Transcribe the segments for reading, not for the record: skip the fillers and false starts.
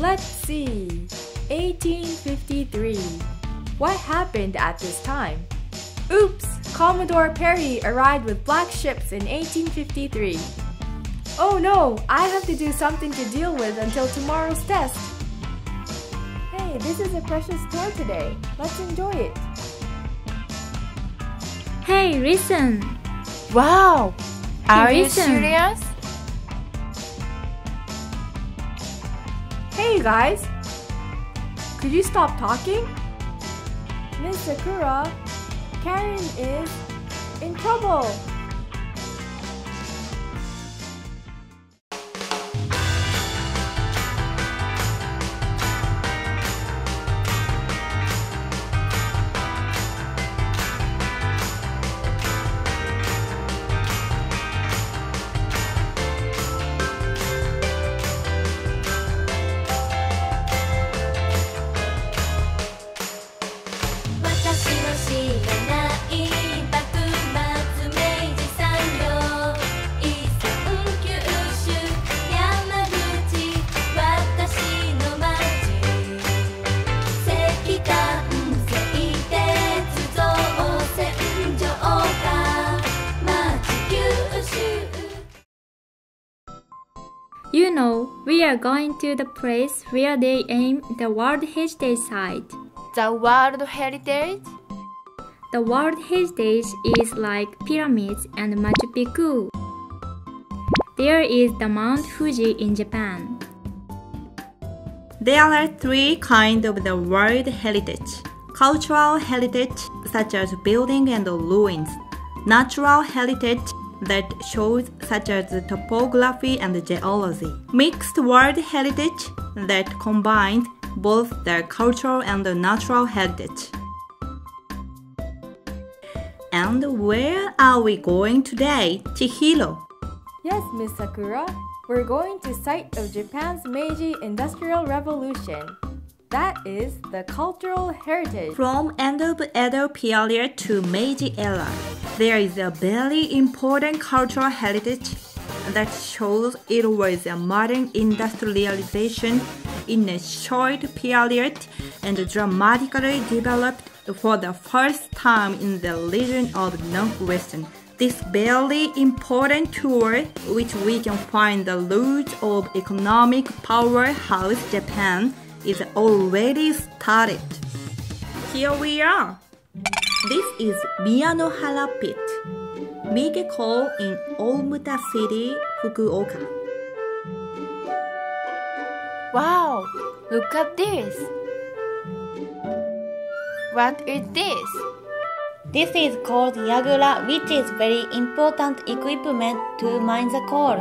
Let's see. 1853. What happened at this time? Oops! Commodore Perry arrived with black ships in 1853. Oh no! I have to do something to deal with until tomorrow's test. Hey, this is a precious tour today. Let's enjoy it. Hey, listen! Wow! Are you listen. serious? Hey guys! Could you stop talking? Miss Sakura, Karen is in trouble! You know, we are going to the place where they aim the World Heritage Site. The World Heritage? The World Heritage is like pyramids and Machu Picchu. There is the Mount Fuji in Japan. There are three kinds of the World Heritage. Cultural heritage, such as buildings and ruins. Natural heritage, that shows such as topography and geology. Mixed world heritage that combines both the cultural and the natural heritage. And where are we going today, Chihiro? Yes, Miss Sakura. We're going to site of Japan's Meiji Industrial Revolution. That is the cultural heritage. From end of Edo period to Meiji era, there is a very important cultural heritage that shows it was a modern industrialization in a short period and dramatically developed for the first time in the region of Northwestern. This very important tour, which we can find the roots of economic powerhouse Japan, is already started. Here we are. This is Miyanohara Pit, Meiji Coal in Omuta City, Fukuoka. Wow! Look at this! What is this? This is called Yagura, which is very important equipment to mine the coal.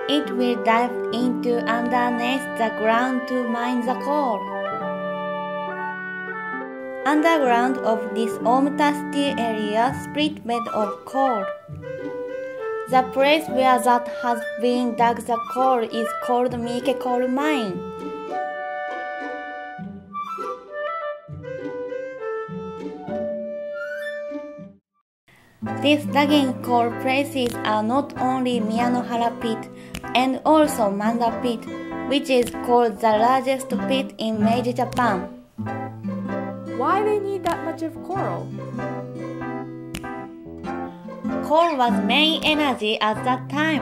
It will dive into underneath the ground to mine the coal. Underground of this Omuta City area split bed of coal. The place where that has been dug the coal is called Meiji Coal Mine. These digging coal places are not only Miyanohara Pit and also Manda Pit, which is called the largest pit in Meiji Japan. Why they need that much of coral? Coal was main energy at that time.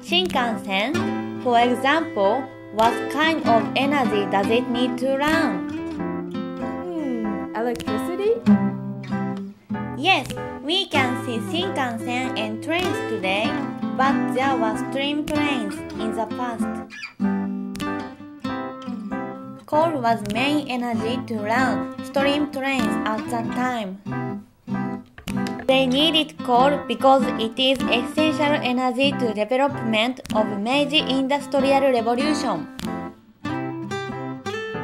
Shinkansen, for example, what kind of energy does it need to run? Electricity? Yes, we can see Shinkansen and trains today, but there were steam trains in the past. Coal was main energy to run steam trains at that time. They needed coal because it is essential energy to development of Meiji Industrial Revolution.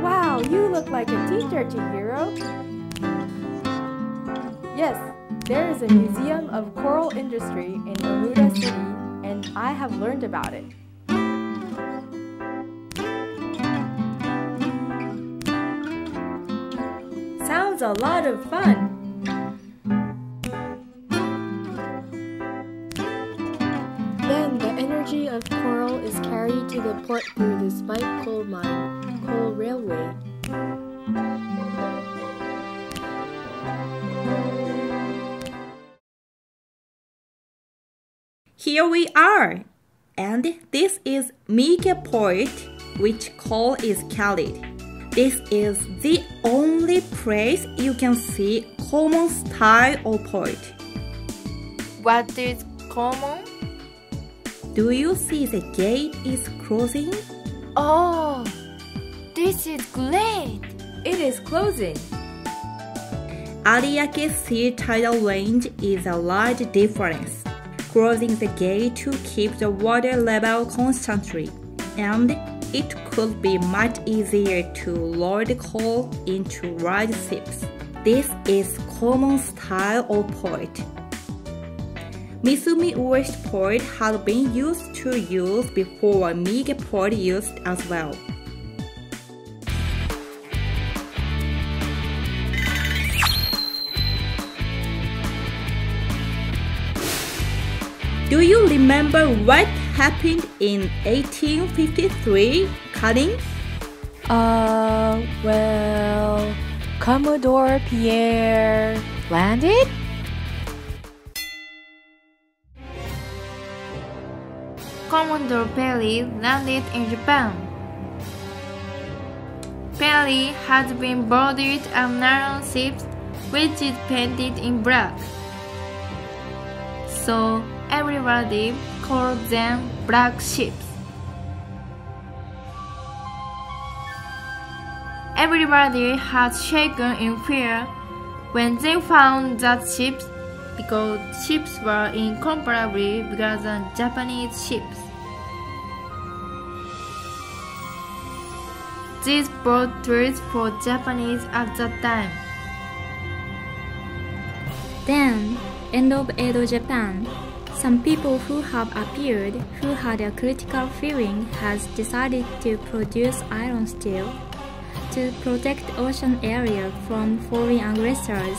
Wow, you look like a teacher, Chihiro. Yes, there is a museum of coral industry in Omuta City, and I have learned about it. Sounds a lot of fun! Then the energy of coral is carried to the port through the Spike Coal Mine Coal Railway. Here we are, and this is Meiji Port, which coal is carried. This is the only place you can see common style of port. What is common? Do you see the gate is closing? Oh, this is great. It is closing. Ariake Sea tidal range is a large difference. Closing the gate to keep the water level constantly, and it could be much easier to load coal into large ships. This is common style of port. Misumi West Port had been used to use before Meiji Port used as well. Do you remember what happened in 1853, Karin? Well, Commodore Pierre landed? Commodore Perry landed in Japan. Perry has been boarded on iron ships which is painted in black. So everybody called them black ships. Everybody had shaken in fear when they found that ships, because ships were incomparably bigger than Japanese ships. This brought threats for Japanese at that time. Then, end of Edo Japan, some people who have appeared who had a critical feeling has decided to produce iron steel to protect ocean area from foreign aggressors.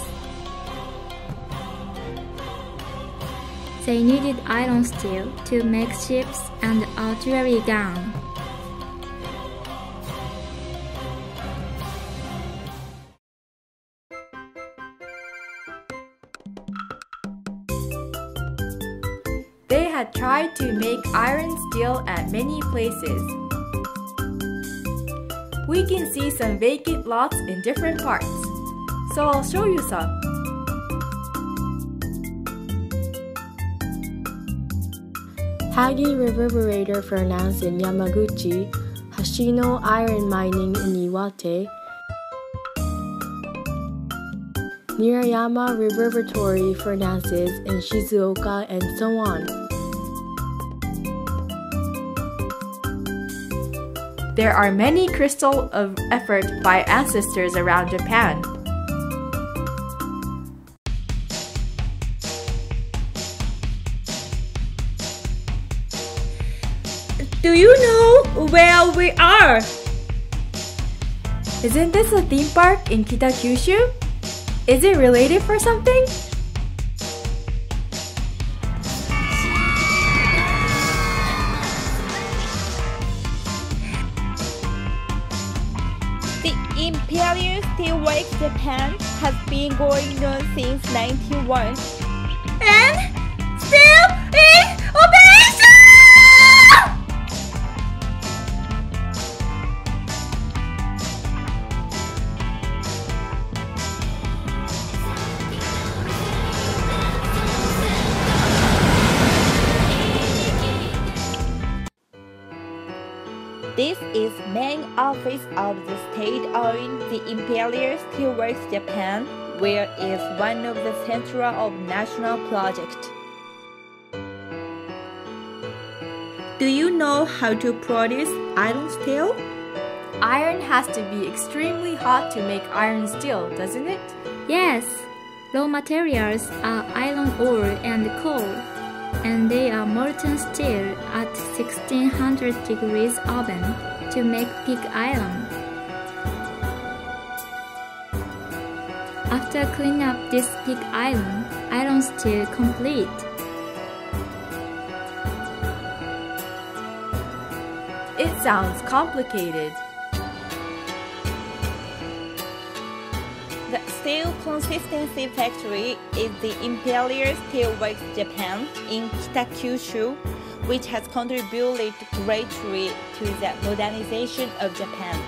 They needed iron steel to make ships and artillery guns. They had tried to make iron steel at many places. We can see some vacant lots in different parts, so I'll show you some. Hagi Reverberator Furnace in Yamaguchi, Hashino Iron Mining in Iwate, Nirayama Reverberatory Furnaces in Shizuoka, and so on. There are many crystals of effort by ancestors around Japan. Do you know where we are? Isn't this a theme park in Kita Kyushu? Is it related for something? The Imperial Steelworks Japan has been going on since 1901 and still in operation! This is main office of the state-owned the Imperial Steelworks Japan, where is one of the central of national project. Do you know how to produce iron steel? Iron has to be extremely hot to make iron steel, doesn't it? Yes, raw materials are iron ore and coal, and they are molten steel at 1600 degrees oven to make pig iron. After cleaning up this pig iron steel complete. sounds complicated. The steel consistency factory is the Imperial Steelworks Japan in Kyushu, which has contributed greatly to the modernization of Japan.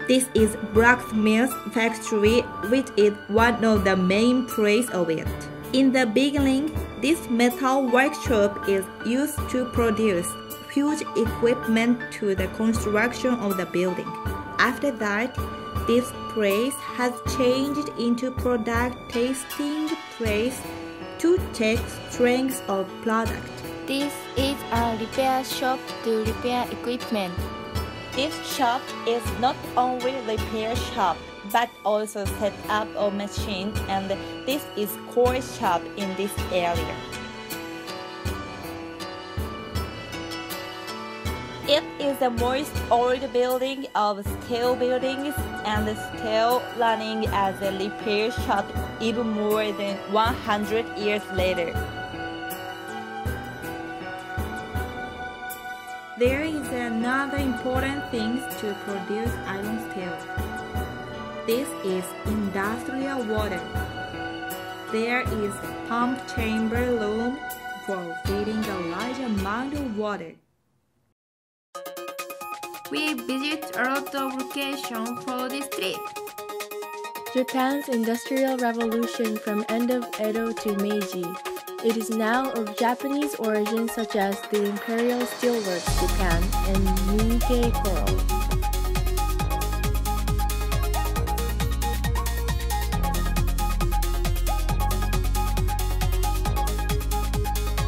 This is blacksmith factory, which is one of the main places of it. In the beginning, this metal workshop is used to produce huge equipment to the construction of the building. After that, this place has changed into product testing place to check strength of product. This is a repair shop to repair equipment. This shop is not only repair shop, but also set up of machine, and this is core shop in this area. It is the most old building of steel buildings and still running as a repair shop even more than 100 years later. There is another important thing to produce iron steel. This is industrial water. There is pump chamber room for feeding a large amount of water. We visit a lot of locations for this trip. Japan's Industrial Revolution from end of Edo to Meiji. It is now of Japanese origin, such as the Imperial Steelworks Japan and Nikkei Coral.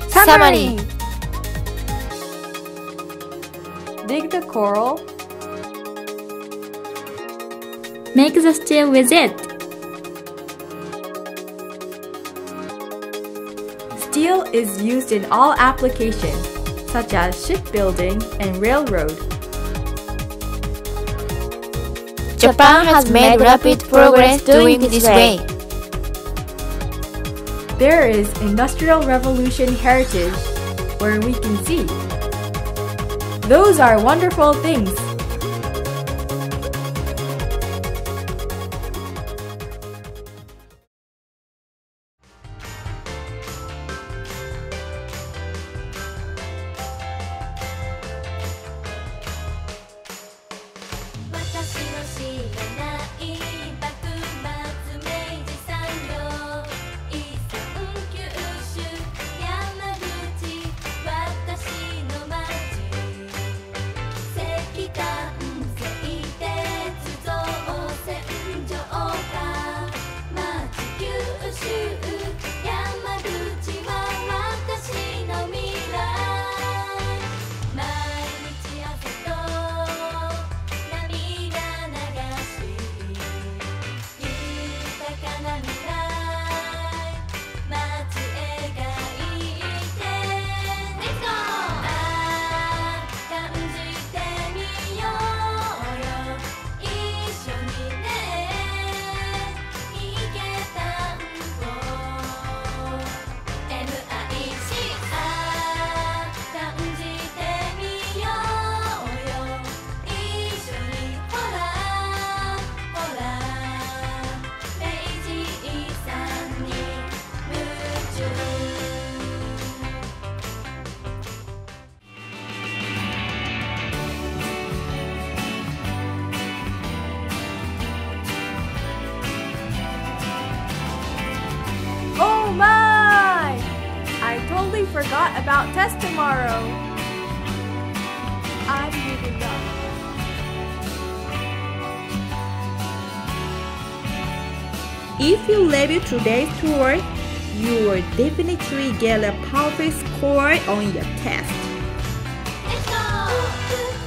Summary. Dig the coral. Make the steel with it. Steel is used in all applications, such as shipbuilding and railroad. Japan has made rapid progress doing this way. There is Industrial Revolution heritage where we can see. Those are wonderful things. Oh my! I totally forgot about test tomorrow. I'm giving up. If you leave today's tour, you will definitely get a perfect score on your test. Let's go!